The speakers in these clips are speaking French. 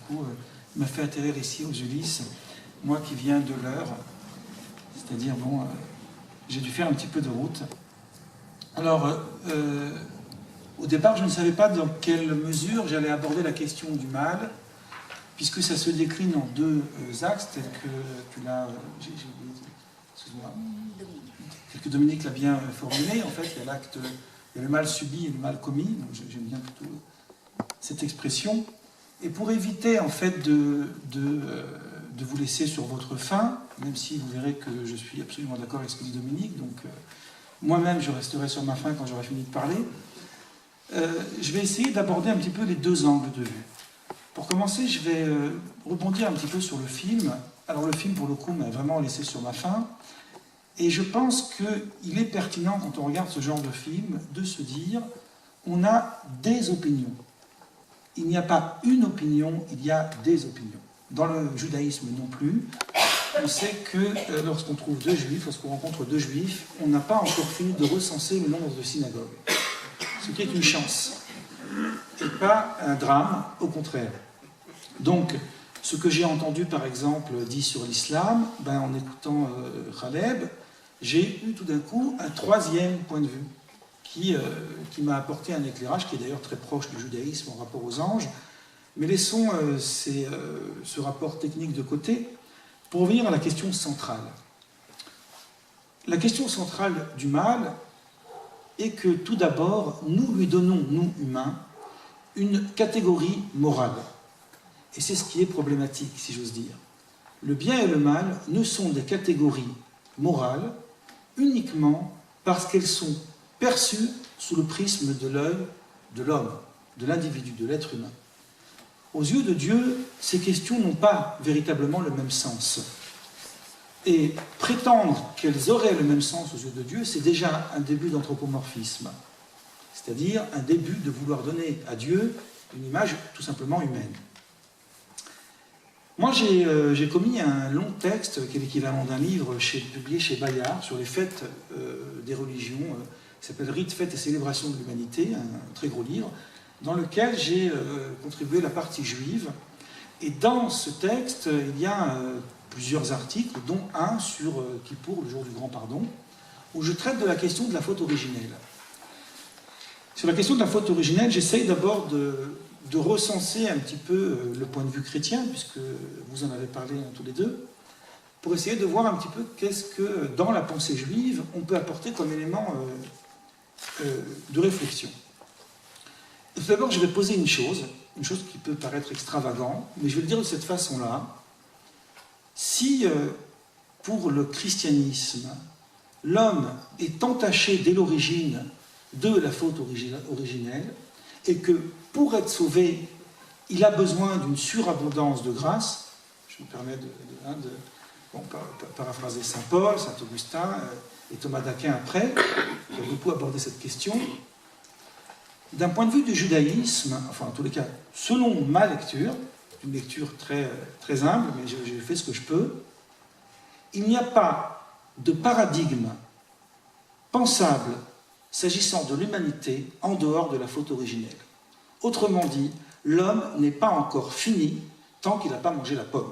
coup, m'a fait atterrir ici aux Ulysses, moi qui viens de l'Eure, c'est-à-dire, bon, j'ai dû faire un petit peu de route. Alors, au départ, je ne savais pas dans quelle mesure j'allais aborder la question du mal, puisque ça se décline en deux axes, tels que tu l'as... excuse-moi. Que Dominique l'a bien formulé. En fait, il y a l'acte, il y a le mal subi et le mal commis, donc j'aime bien plutôt cette expression. Et pour éviter, en fait, de vous laisser sur votre faim, même si vous verrez que je suis absolument d'accord avec ce que dit Dominique, donc moi-même, je resterai sur ma faim quand j'aurai fini de parler, je vais essayer d'aborder un petit peu les deux angles de vue. Pour commencer, je vais rebondir un petit peu sur le film. Alors le film, pour le coup, m'a vraiment laissé sur ma faim. Et je pense qu'il est pertinent, quand on regarde ce genre de film, de se dire on a des opinions. Il n'y a pas une opinion, il y a des opinions. Dans le judaïsme non plus, on sait que lorsqu'on trouve deux juifs, lorsqu'on rencontre deux juifs, on n'a pas encore fini de recenser le nombre de synagogues. Ce qui est une chance. Et pas un drame, au contraire. Donc, ce que j'ai entendu, par exemple, dit sur l'islam, en écoutant Khaleb, j'ai eu tout d'un coup un troisième point de vue qui m'a apporté un éclairage, qui est d'ailleurs très proche du judaïsme en rapport aux anges. Mais laissons ce rapport technique de côté pour revenir à la question centrale. La question centrale du mal est que, tout d'abord, nous lui donnons, nous humains, une catégorie morale. Et c'est ce qui est problématique, si j'ose dire. Le bien et le mal ne sont des catégories morales uniquement parce qu'elles sont perçues sous le prisme de l'œil de l'homme, de l'individu, de l'être humain. Aux yeux de Dieu, ces questions n'ont pas véritablement le même sens. Et prétendre qu'elles auraient le même sens aux yeux de Dieu, c'est déjà un début d'anthropomorphisme. C'est-à-dire un début de vouloir donner à Dieu une image tout simplement humaine. Moi, j'ai commis un long texte qui est l'équivalent d'un livre publié chez Bayard sur les fêtes des religions, qui s'appelle « Rites, fêtes et célébrations de l'humanité », un très gros livre, dans lequel j'ai contribué la partie juive. Et dans ce texte, il y a plusieurs articles, dont un sur Kippour, le jour du grand pardon, où je traite de la question de la faute originelle. Sur la question de la faute originelle, j'essaye d'abord de recenser un petit peu le point de vue chrétien, puisque vous en avez parlé tous les deux, pour essayer de voir un petit peu qu'est-ce que, dans la pensée juive, on peut apporter comme élément de réflexion. Et tout d'abord, je vais poser une chose qui peut paraître extravagante, mais je vais le dire de cette façon-là. Si, pour le christianisme, l'homme est entaché dès l'origine de la faute originelle, et que pour être sauvé, il a besoin d'une surabondance de grâce, je me permets de paraphraser Saint Paul, Saint Augustin et Thomas d'Aquin après, qui ont beaucoup abordé cette question. D'un point de vue du judaïsme, enfin en tous les cas, selon ma lecture, une lecture très, très humble, mais j'ai fait ce que je peux, il n'y a pas de paradigme pensable s'agissant de l'humanité en dehors de la faute originelle. Autrement dit, l'homme n'est pas encore fini tant qu'il n'a pas mangé la pomme.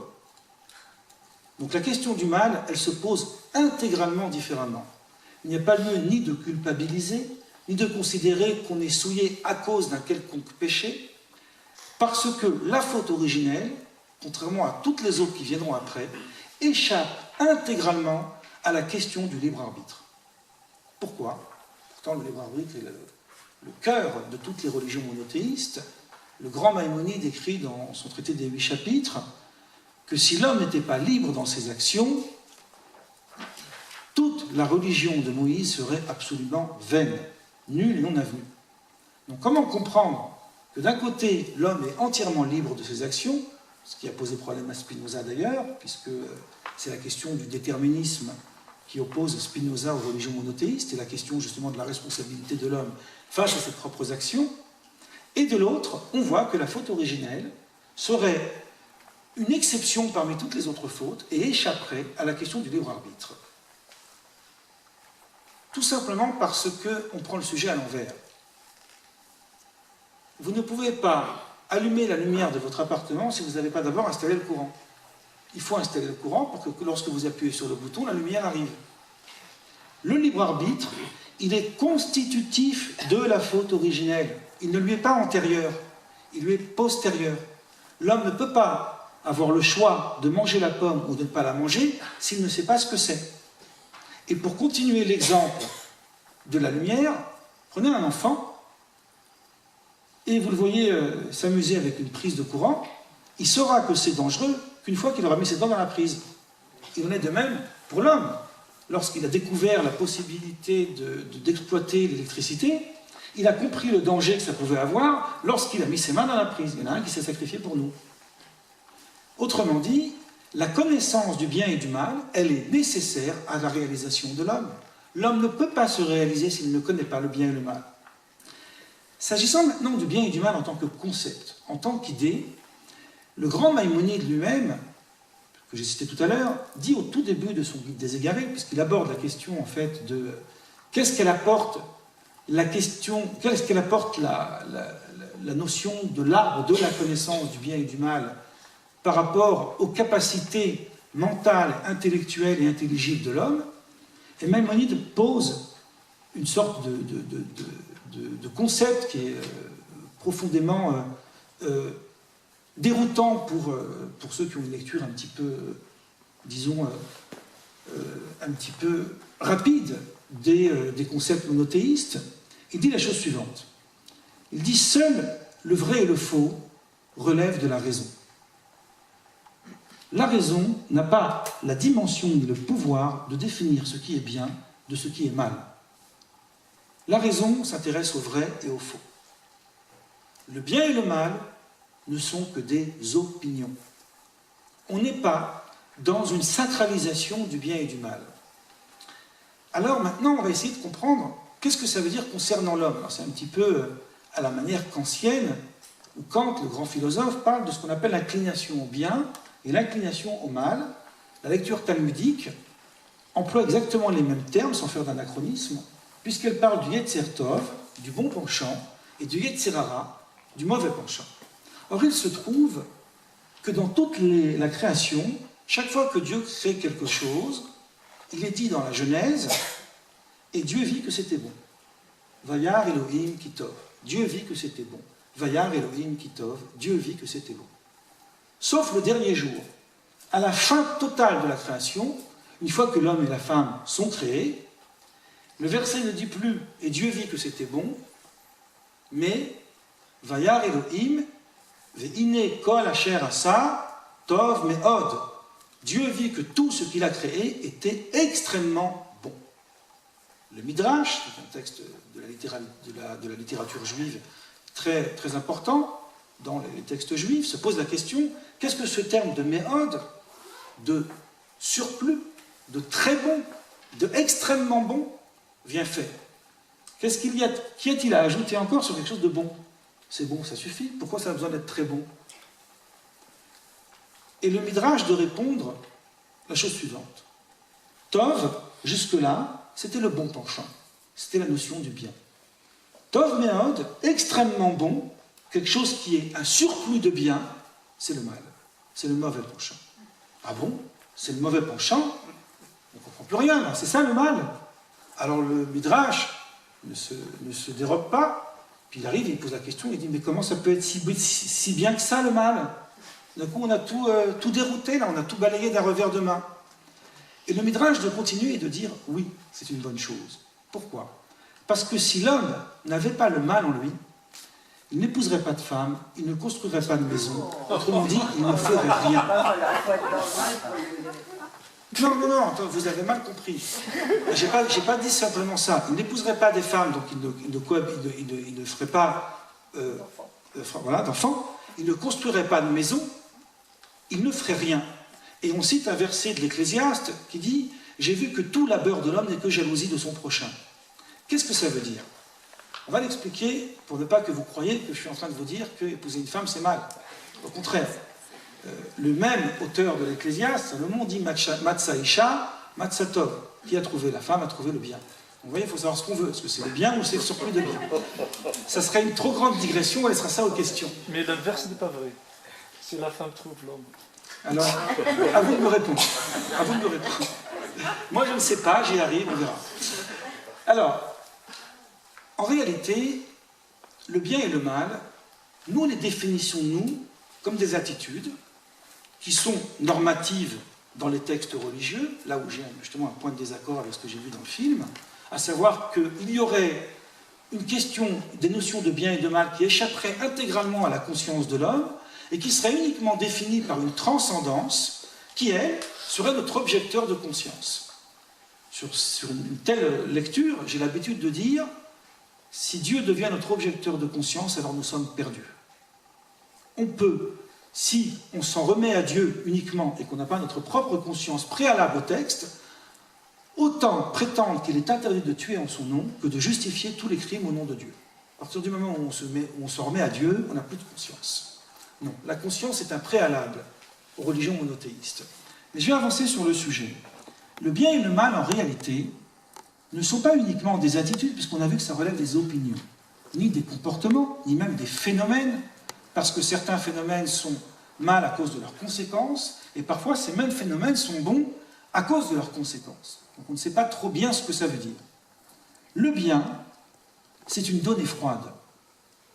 Donc la question du mal, elle se pose intégralement différemment. Il n'y a pas lieu ni de culpabiliser, ni de considérer qu'on est souillé à cause d'un quelconque péché, parce que la faute originelle, contrairement à toutes les autres qui viendront après, échappe intégralement à la question du libre arbitre. Pourquoi ? Pourtant, le libre arbitre est le cœur de toutes les religions monothéistes. Le grand Maïmonide écrit dans son traité des 8 chapitres que si l'homme n'était pas libre dans ses actions, toute la religion de Moïse serait absolument vaine, nulle et non avenue. Donc comment comprendre que d'un côté, l'homme est entièrement libre de ses actions, ce qui a posé problème à Spinoza d'ailleurs, puisque c'est la question du déterminisme qui oppose Spinoza aux religions monothéistes, et la question justement de la responsabilité de l'homme face à ses propres actions, et de l'autre, on voit que la faute originelle serait une exception parmi toutes les autres fautes et échapperait à la question du libre arbitre. Tout simplement parce qu'on prend le sujet à l'envers. Vous ne pouvez pas allumer la lumière de votre appartement si vous n'avez pas d'abord installé le courant. Il faut installer le courant pour que lorsque vous appuyez sur le bouton, la lumière arrive. Le libre arbitre, il est constitutif de la faute originelle. Il ne lui est pas antérieur, il lui est postérieur. L'homme ne peut pas avoir le choix de manger la pomme ou de ne pas la manger s'il ne sait pas ce que c'est. Et pour continuer l'exemple de la lumière, prenez un enfant et vous le voyez s'amuser avec une prise de courant, il saura que c'est dangereux qu'une fois qu'il aura mis ses dents dans la prise. Il en est de même pour l'homme. Lorsqu'il a découvert la possibilité d'exploiter l'électricité, il a compris le danger que ça pouvait avoir lorsqu'il a mis ses mains dans la prise. Il y en a un qui s'est sacrifié pour nous. Autrement dit, la connaissance du bien et du mal, elle est nécessaire à la réalisation de l'homme. L'homme ne peut pas se réaliser s'il ne connaît pas le bien et le mal. S'agissant maintenant du bien et du mal en tant que concept, en tant qu'idée, le grand Maïmonide lui-même, que j'ai cité tout à l'heure, dit au tout début de son Guide des égarés, puisqu'il aborde la question en fait de qu'est-ce qu'elle apporte la notion de l'arbre de la connaissance du bien et du mal par rapport aux capacités mentales, intellectuelles et intelligibles de l'homme, et Maïmonide pose une sorte de concept qui est profondément déroutant pour ceux qui ont une lecture un petit peu, disons, un petit peu rapide des concepts monothéistes. Il dit la chose suivante. Il dit « Seul le vrai et le faux relèvent de la raison. La raison n'a pas la dimension ni le pouvoir de définir ce qui est bien de ce qui est mal. La raison s'intéresse au vrai et au faux. Le bien et le mal ne sont que des opinions. On n'est pas dans une sacralisation du bien et du mal. Alors maintenant, on va essayer de comprendre qu'est-ce que ça veut dire concernant l'homme. C'est un petit peu à la manière kantienne, où Kant, le grand philosophe, parle de ce qu'on appelle l'inclination au bien et l'inclination au mal. La lecture talmudique emploie exactement les mêmes termes, sans faire d'anachronisme, puisqu'elle parle du Yetzer Tov, du bon penchant, et du Yetzer Hara, du mauvais penchant. Or, il se trouve que dans toute la création, chaque fois que Dieu crée quelque chose, il est dit dans la Genèse, et Dieu vit que c'était bon. Vayar Elohim Kitov. Dieu vit que c'était bon. Vayar Elohim Kitov. Dieu vit que c'était bon. Sauf le dernier jour, à la fin totale de la création, une fois que l'homme et la femme sont créés, le verset ne dit plus « et Dieu vit que c'était bon », mais « Vayar Elohim ve'ine kol asher asa tov me'od ». Dieu vit que tout ce qu'il a créé était extrêmement bon. Le Midrash, qui est un texte de la littérature juive très, très important dans les textes juifs, se pose la question, qu'est-ce que ce terme de me'od, de surplus, de très bon, de extrêmement bon, vient faire? Qu'est-ce qu'il y a, qu'y a-t-il à ajouter encore sur quelque chose de bon? C'est bon, ça suffit. Pourquoi ça a besoin d'être très bon? Et le Midrash de répondre la chose suivante. Tov, jusque-là, c'était le bon penchant. C'était la notion du bien. Tov me'od, extrêmement bon, quelque chose qui est un surplus de bien, c'est le mal. C'est le mauvais penchant. Ah bon? C'est le mauvais penchant? On ne comprend plus rien, là. C'est ça le mal? Alors le Midrash ne se dérobe pas, puis il arrive, il pose la question, il dit, mais comment ça peut être si bien que ça, le mal? D'un coup, on a tout dérouté, là, on a tout balayé d'un revers de main. Et le Midrash de continuer et de dire, oui, c'est une bonne chose. Pourquoi? Parce que si l'homme n'avait pas le mal en lui, il n'épouserait pas de femme, il ne construirait pas de maison. Autrement dit, il ne ferait rien. Non, attends, vous avez mal compris. J'ai pas dit simplement ça. Il n'épouserait pas des femmes, donc il ne ferait pas d'enfants. Il ne construirait pas de maison. Il ne ferait rien. Et on cite un verset de l'Ecclésiaste qui dit « J'ai vu que tout labeur de l'homme n'est que jalousie de son prochain ». Qu'est-ce que ça veut dire? On va l'expliquer pour ne pas que vous croyiez que je suis en train de vous dire que épouser une femme, c'est mal. Au contraire. Le même auteur de l'Ecclésiaste, Salomon dit « Matsa Isha, Matsa Tov ». Qui a trouvé la femme a trouvé le bien. Vous voyez, il faut savoir ce qu'on veut. Est-ce que c'est le bien ou c'est le surplus de bien? Ça serait une trop grande digression, on laissera ça aux questions. Mais l'inverse n'est pas vrai. C'est la femme trouve l'homme. Alors, à vous de me répondre. À vous de me répondre. Moi, je ne sais pas, j'y arrive, on verra. Alors, en réalité, le bien et le mal, nous les définissons, nous, comme des attitudes qui sont normatives dans les textes religieux, là où j'ai justement un point de désaccord avec ce que j'ai vu dans le film, à savoir qu'il y aurait une question des notions de bien et de mal qui échapperait intégralement à la conscience de l'homme et qui serait uniquement définie par une transcendance qui, elle, serait notre objecteur de conscience. Sur une telle lecture, j'ai l'habitude de dire, si Dieu devient notre objecteur de conscience, alors nous sommes perdus. On peut, si on s'en remet à Dieu uniquement et qu'on n'a pas notre propre conscience préalable au texte, autant prétendre qu'il est interdit de tuer en son nom que de justifier tous les crimes au nom de Dieu. À partir du moment où on se remet à Dieu, on n'a plus de conscience. Non, la conscience est un préalable aux religions monothéistes. Mais je vais avancer sur le sujet. Le bien et le mal, en réalité, ne sont pas uniquement des attitudes, puisqu'on a vu que ça relève des opinions, ni des comportements, ni même des phénomènes, parce que certains phénomènes sont mal à cause de leurs conséquences, et parfois ces mêmes phénomènes sont bons à cause de leurs conséquences. Donc on ne sait pas trop bien ce que ça veut dire. Le bien, c'est une donnée froide.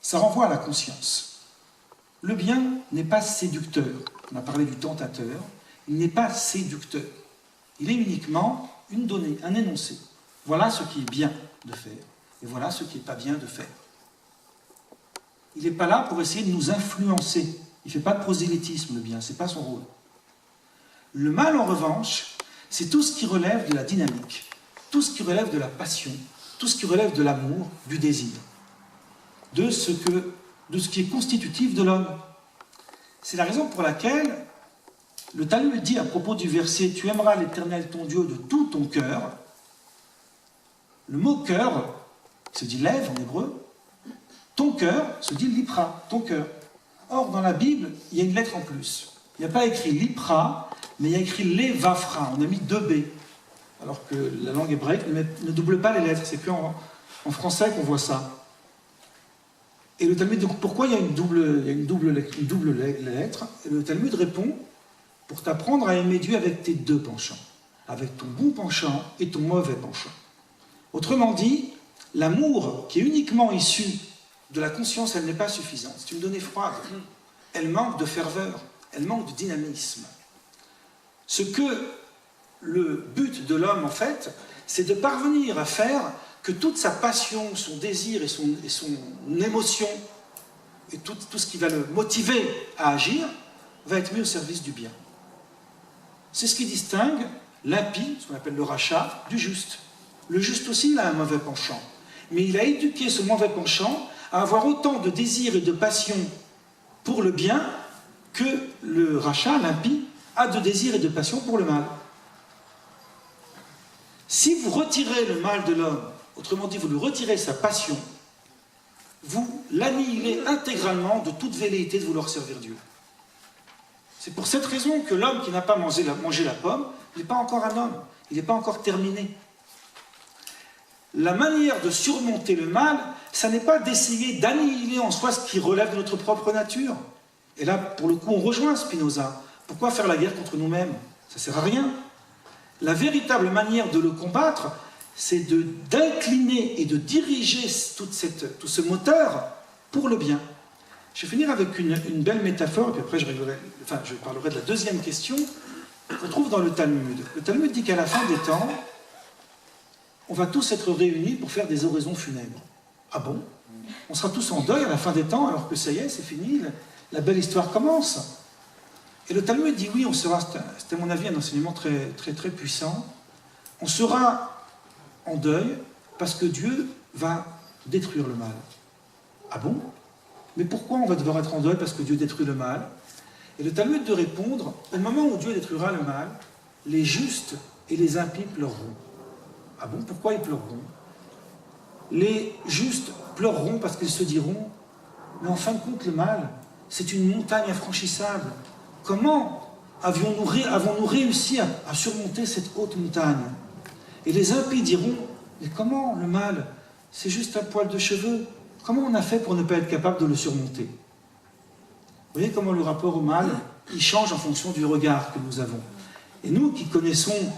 Ça renvoie à la conscience. Le bien n'est pas séducteur. On a parlé du tentateur. Il n'est pas séducteur. Il est uniquement une donnée, un énoncé. Voilà ce qui est bien de faire, et voilà ce qui n'est pas bien de faire. Il n'est pas là pour essayer de nous influencer. Il ne fait pas de prosélytisme, le bien, ce n'est pas son rôle. Le mal, en revanche, c'est tout ce qui relève de la dynamique, tout ce qui relève de la passion, tout ce qui relève de l'amour, du désir, de ce qui est constitutif de l'homme. C'est la raison pour laquelle le Talmud dit à propos du verset « Tu aimeras l'Éternel ton Dieu de tout ton cœur », le mot « cœur » se dit « lèvre » en hébreu, ton cœur se dit « lipra », ton cœur. Or, dans la Bible, il y a une lettre en plus. Il n'y a pas écrit « lipra », mais il y a écrit « levafra », on a mis 2 B, alors que la langue hébraïque ne double pas les lettres, c'est qu'en français qu'on voit ça. Et le Talmud, donc pourquoi il y a une double lettre? Et le Talmud répond, pour t'apprendre à aimer Dieu avec tes 2 penchants, avec ton bon penchant et ton mauvais penchant. Autrement dit, l'amour qui est uniquement issu de la conscience, elle n'est pas suffisante. C'est une donnée froide. Elle manque de ferveur, elle manque de dynamisme. Ce que le but de l'homme, en fait, c'est de parvenir à faire que toute sa passion, son désir et son émotion, et tout ce qui va le motiver à agir, va être mis au service du bien. C'est ce qui distingue l'impie, ce qu'on appelle le rachat, du juste. Le juste aussi, il a un mauvais penchant. Mais il a éduqué ce mauvais penchant à avoir autant de désir et de passion pour le bien que le rachat, l'impie, a de désir et de passion pour le mal. Si vous retirez le mal de l'homme, autrement dit, vous lui retirez sa passion, vous l'annihilez intégralement de toute velléité de vouloir servir Dieu. C'est pour cette raison que l'homme qui n'a pas mangé la pomme, il n'est pas encore un homme, il n'est pas encore terminé. La manière de surmonter le mal, ça n'est pas d'essayer d'annihiler en soi ce qui relève de notre propre nature. Et là, pour le coup, on rejoint Spinoza. Pourquoi faire la guerre contre nous-mêmes? Ça ne sert à rien. La véritable manière de le combattre, c'est d'incliner et de diriger tout ce moteur pour le bien. Je vais finir avec une belle métaphore, et puis après je parlerai de la deuxième question qu'on trouve dans le Talmud. Le Talmud dit qu'à la fin des temps, on va tous être réunis pour faire des oraisons funèbres. Ah bon? On sera tous en deuil à la fin des temps, alors que ça y est, c'est fini, la belle histoire commence. Et le Talmud dit oui, on sera, c'était à mon avis un enseignement très, très, très puissant, on sera en deuil parce que Dieu va détruire le mal. Ah bon? Mais pourquoi on va devoir être en deuil parce que Dieu détruit le mal? Et le Talmud de répondre, au moment où Dieu détruira le mal, les justes et les impies pleureront. Ah bon? Pourquoi ils pleureront? Les justes pleureront parce qu'ils se diront, mais en fin de compte, le mal, c'est une montagne infranchissable. Comment avons-nous réussi à surmonter cette haute montagne? Et les impies diront, Mais comment le mal, c'est juste un poil de cheveux, comment on a fait pour ne pas être capable de le surmonter? Vous voyez comment le rapport au mal, il change en fonction du regard que nous avons. Et nous qui connaissons,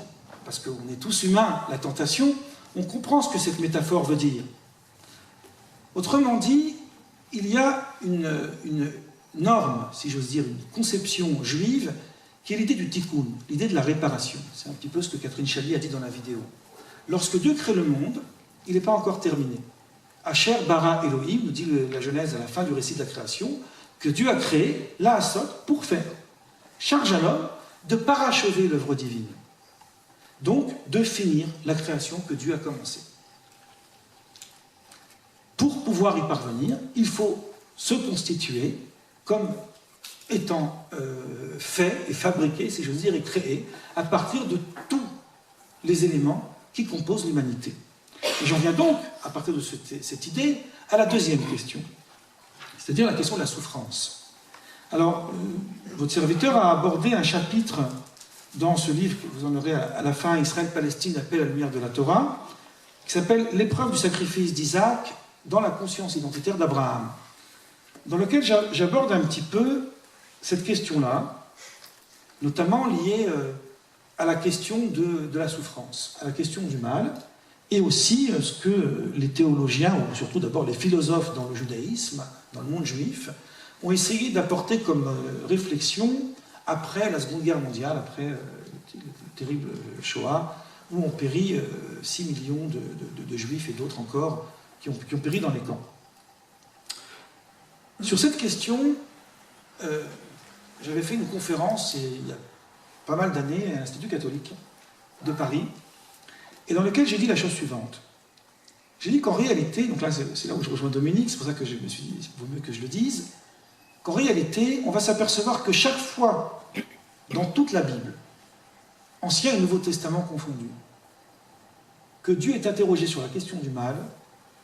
parce qu'on est tous humains, la tentation, on comprend ce que cette métaphore veut dire. Autrement dit, il y a une norme, si j'ose dire, une conception juive, qui est l'idée du tikkun, l'idée de la réparation. C'est un petit peu ce que Catherine Chalier a dit dans la vidéo. Lorsque Dieu crée le monde, il n'est pas encore terminé. Asher bara Elohim, nous dit la Genèse à la fin du récit de la création, que Dieu a créé la Asot pour faire. Charge à l'homme de parachever l'œuvre divine. Donc, de finir la création que Dieu a commencée. Pour pouvoir y parvenir, il faut se constituer comme étant fait et fabriqué, si j'ose dire, et créé à partir de tous les éléments qui composent l'humanité. Et j'en viens donc, à partir de cette idée, à la deuxième question, c'est-à-dire la question de la souffrance. Alors, votre serviteur a abordé un chapitre dans ce livre que vous en aurez à la fin, Israël-Palestine, appel à la lumière de la Torah, qui s'appelle « L'épreuve du sacrifice d'Isaac dans la conscience identitaire d'Abraham », dans lequel j'aborde un petit peu cette question-là, notamment liée à la question de la souffrance, à la question du mal, et aussi ce que les théologiens, ou surtout d'abord les philosophes dans le judaïsme, dans le monde juif, ont essayé d'apporter comme réflexion après la Seconde Guerre mondiale, après le terrible Shoah, où ont péri 6 millions de juifs et d'autres encore qui ont péri dans les camps. Sur cette question, j'avais fait une conférence il y a pas mal d'années à l'Institut catholique de Paris, et dans lequel j'ai dit la chose suivante. J'ai dit qu'en réalité, donc là c'est là où je rejoins Dominique, c'est pour ça que je me suis dit, il vaut mieux que je le dise, qu'en réalité, on va s'apercevoir que chaque fois, dans toute la Bible, Ancien et Nouveau Testament confondus, que Dieu est interrogé sur la question du mal,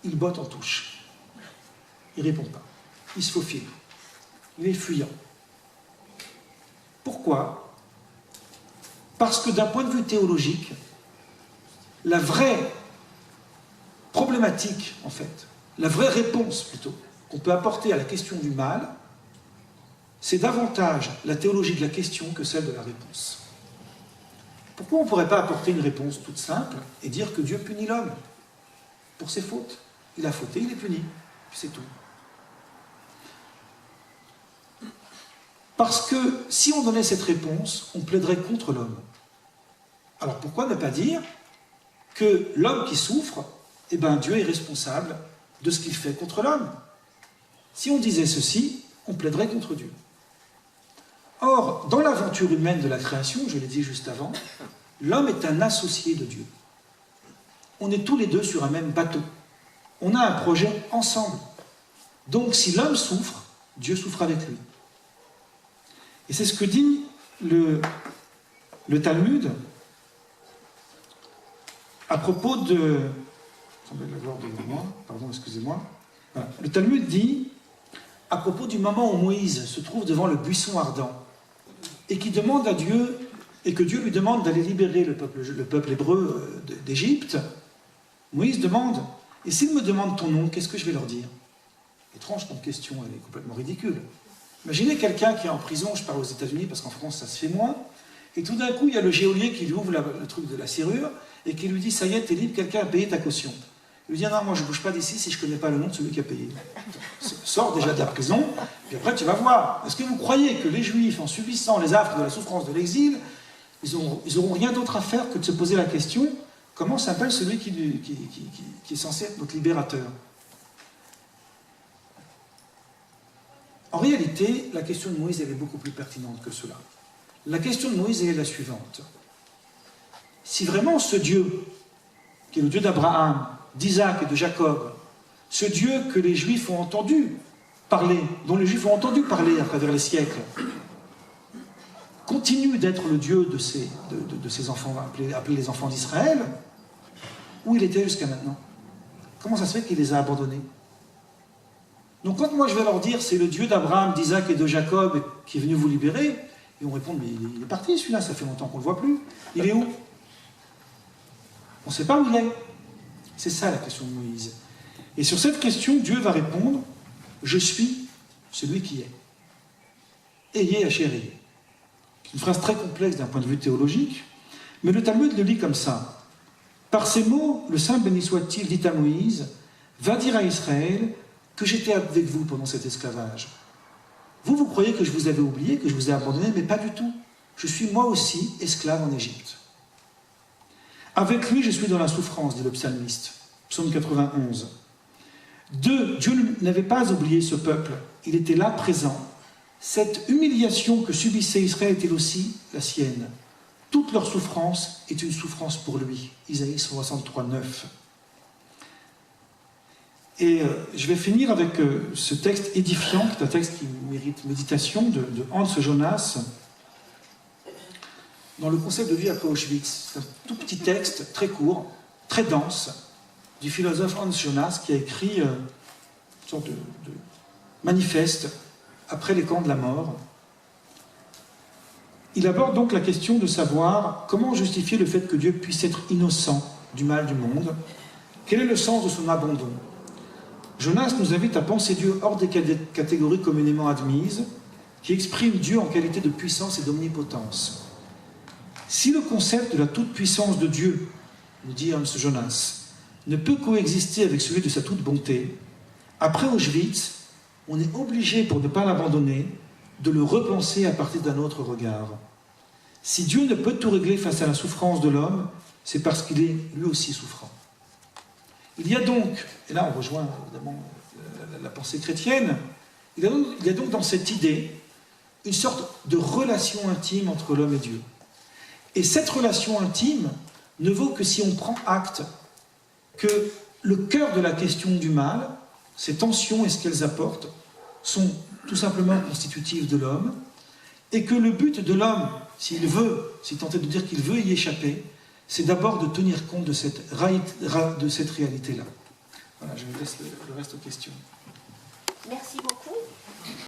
il botte en touche. Il ne répond pas. Il se faufile. Il est fuyant. Pourquoi? Parce que d'un point de vue théologique, la vraie problématique, en fait, la vraie réponse plutôt, qu'on peut apporter à la question du mal, c'est davantage la théologie de la question que celle de la réponse. Pourquoi on ne pourrait pas apporter une réponse toute simple et dire que Dieu punit l'homme pour ses fautes? Il a fauté, il est puni, puis c'est tout. Parce que si on donnait cette réponse, on plaiderait contre l'homme. Alors pourquoi ne pas dire que l'homme qui souffre, eh bien Dieu est responsable de ce qu'il fait contre l'homme? Si on disait ceci, on plaiderait contre Dieu. Or, dans l'aventure humaine de la création, je l'ai dit juste avant, l'homme est un associé de Dieu. On est tous les deux sur un même bateau. On a un projet ensemble. Donc si l'homme souffre, Dieu souffre avec lui. Et c'est ce que dit le Talmud à propos de... Pardon, excusez-moi. Voilà. Le Talmud dit, à propos du moment où Moïse se trouve devant le buisson ardent, et qui demande à Dieu, et que Dieu lui demande d'aller libérer le peuple hébreu d'Égypte, Moïse demande, et s'ils me demandent ton nom, qu'est-ce que je vais leur dire? Étrange comme question, elle est complètement ridicule. Imaginez quelqu'un qui est en prison, je parle aux États-Unis parce qu'en France ça se fait moins, et tout d'un coup il y a le geôlier qui lui ouvre le truc de la serrure et qui lui dit ça y est, t'es libre, quelqu'un a payé ta caution. Il lui dit non, moi je ne bouge pas d'ici si je ne connais pas le nom de celui qui a payé. Sors déjà de la prison, puis après tu vas voir. Est-ce que vous croyez que les Juifs, en subissant les affres de la souffrance de l'exil, ils n'auront rien d'autre à faire que de se poser la question comment s'appelle celui qui est censé être notre libérateur? En réalité, la question de Moïse elle est beaucoup plus pertinente que cela. La question de Moïse elle est la suivante. Si vraiment ce Dieu, qui est le Dieu d'Abraham, d'Isaac et de Jacob, ce Dieu que les Juifs ont entendu parler, dont les Juifs ont entendu parler à travers les siècles, continue d'être le Dieu de ces enfants, appelés les enfants d'Israël, où il était jusqu'à maintenant? Comment ça se fait qu'il les a abandonnés? Donc quand moi je vais leur dire c'est le Dieu d'Abraham, d'Isaac et de Jacob qui est venu vous libérer, ils vont répondre mais il est parti celui-là, ça fait longtemps qu'on ne le voit plus. Il est où? On ne sait pas où il est. C'est ça la question de Moïse. Et sur cette question, Dieu va répondre « Je suis celui qui est. Ayez Hachéri ». C'est une phrase très complexe d'un point de vue théologique, mais le Talmud le lit comme ça. Par ces mots, le Saint béni soit-il dit à Moïse « Va dire à Israël que j'étais avec vous pendant cet esclavage. Vous, vous croyez que je vous avais oublié, que je vous ai abandonné, mais pas du tout. Je suis moi aussi esclave en Égypte. Avec lui, je suis dans la souffrance, dit le psalmiste. Psaume 91. 2. Dieu n'avait pas oublié ce peuple. Il était là, présent. Cette humiliation que subissait Israël était aussi la sienne. Toute leur souffrance est une souffrance pour lui. Isaïe 63, 9. Et je vais finir avec ce texte édifiant, qui est un texte qui mérite méditation, de Hans Jonas, dans le concept de vie après Auschwitz. C'est un tout petit texte, très court, très dense, du philosophe Hans Jonas, qui a écrit une sorte de manifeste après les camps de la mort. Il aborde donc la question de savoir comment justifier le fait que Dieu puisse être innocent du mal du monde. Quel est le sens de son abandon ? Jonas nous invite à penser Dieu hors des catégories communément admises, qui expriment Dieu en qualité de puissance et d'omnipotence. Si le concept de la toute-puissance de Dieu, nous dit Hans Jonas, ne peut coexister avec celui de sa toute-bonté, après Auschwitz, on est obligé, pour ne pas l'abandonner, de le repenser à partir d'un autre regard. Si Dieu ne peut tout régler face à la souffrance de l'homme, c'est parce qu'il est lui aussi souffrant. Il y a donc, et là on rejoint évidemment la pensée chrétienne, il y a donc dans cette idée une sorte de relation intime entre l'homme et Dieu. Et cette relation intime ne vaut que si on prend acte que le cœur de la question du mal, ces tensions et ce qu'elles apportent, sont tout simplement constitutives de l'homme, et que le but de l'homme, s'il tentait de dire qu'il veut y échapper, c'est d'abord de tenir compte de cette réalité-là. Voilà, je vous laisse le reste aux questions. Merci beaucoup.